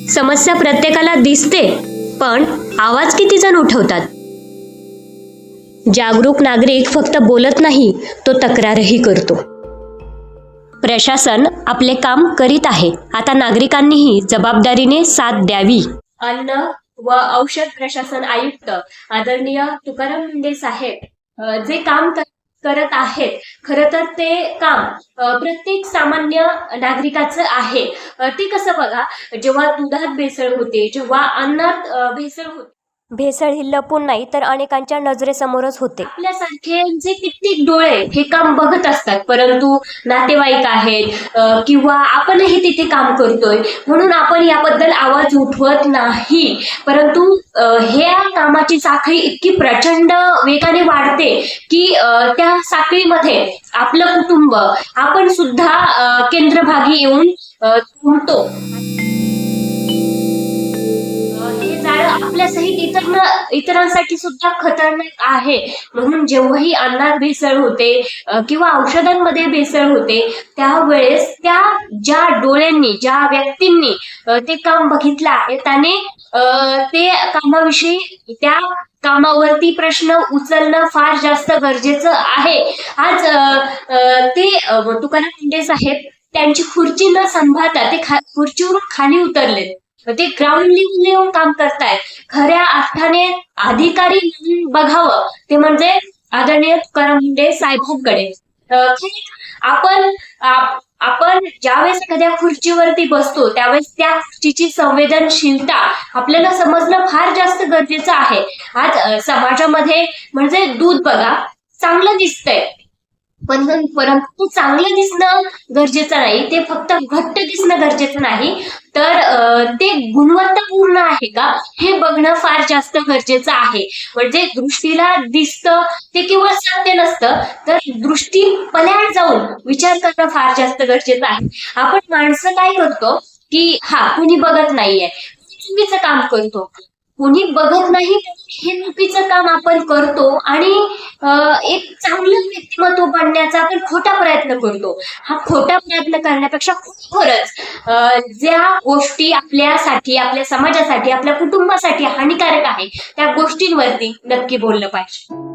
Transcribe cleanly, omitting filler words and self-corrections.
समस्या प्रत्येकाला दिसते, पण आवाज किती जण उठवतात? जागरूक नागरिक फक्त बोलत नाही, तो तक्रारही करतो. प्रशासन आपले काम करीत आहे, आता नागरिकांनीही जबाबदारीने साथ द्यावी. अन्न व औषध प्रशासन आयुक्त आदरणीय तुकाराम मुंढे साहेब जे काम करत आहेत, खरं तर ते काम प्रत्येक सामान्य नागरिकाचं आहे. ते कसं बघा, जेव्हा दुधात भेसळ होते, जेव्हा अन्नात भेसळ होते, भेसळ ही लपून नाही तर अनेकांच्या नजरेसमोरच होते. आपल्यासारखे जे कित्येक डोळे हे काम बघत असतात, परंतु नातेवाईक आहेत किंवा आपणही तिथे काम करतोय म्हणून आपण याबद्दल आवाज उठवत नाही. परंतु ह्या कामाची साखळी इतकी प्रचंड वेगाने वाढते की त्या साखळीमध्ये आपलं कुटुंब, आपण सुद्धा केंद्रभागी येऊन थांबतो. आपल्या सहित इतरांसाठी सुद्धा खतरनाक आहे. म्हणून जेव्हाही अन्नात भेसळ होते किंवा औषधांमध्ये भेसळ होते, त्यावेळेस त्या ज्या डोळ्यांनी, ज्या व्यक्तींनी ते काम बघितलं आहे, त्याने ते कामाविषयी, त्या कामावरती प्रश्न उचलणं फार जास्त गरजेचं आहे. आज ते तुकाराम मुंढे साहेब त्यांची खुर्ची न सांभाळता ते खुर्चीवरून खाली उतरले. ते ग्राउंड लेवल येऊन काम करतायत. खऱ्या अर्थाने अधिकारी म्हणून बघावं ते म्हणजे आदरणीय तुकाराम मुंढे साहेबांकडे. आपण ज्यावेळेस एखाद्या खुर्चीवरती बसतो, त्यावेळेस त्या खुर्चीची संवेदनशीलता आपल्याला समजणं फार जास्त गरजेचं आहे. आज समाजामध्ये म्हणजे दूध बघा, चांगलं दिसतंय, परंतु चांगलं दिसणं गरजेचं नाही, ते फक्त घट्ट दिसणं गरजेचं नाही, तर ते गुणवत्तापूर्ण आहे का हे बघणं फार जास्त गरजेचं आहे. म्हणजे दृष्टीला दिसतं ते केवळ सत्य नसतं, तर दृष्टी पल्याड जाऊन विचार करणं फार जास्त गरजेचं आहे. आपण माणसं काय करतो की कुणी बघत नाहीये, चुकीचं काम करतो, कोणी बघत नाही हे चुकीचं काम आपण करतो आणि एक चांगलं व्यक्तिमत्व बनण्याचा आपण खोटा प्रयत्न करतो. हा खोटा प्रयत्न करण्यापेक्षा खरंच ज्या गोष्टी आपल्यासाठी, आपल्या समाजासाठी, आपल्या कुटुंबासाठी हानिकारक आहे, त्या गोष्टींवरती नक्की बोललं पाहिजे.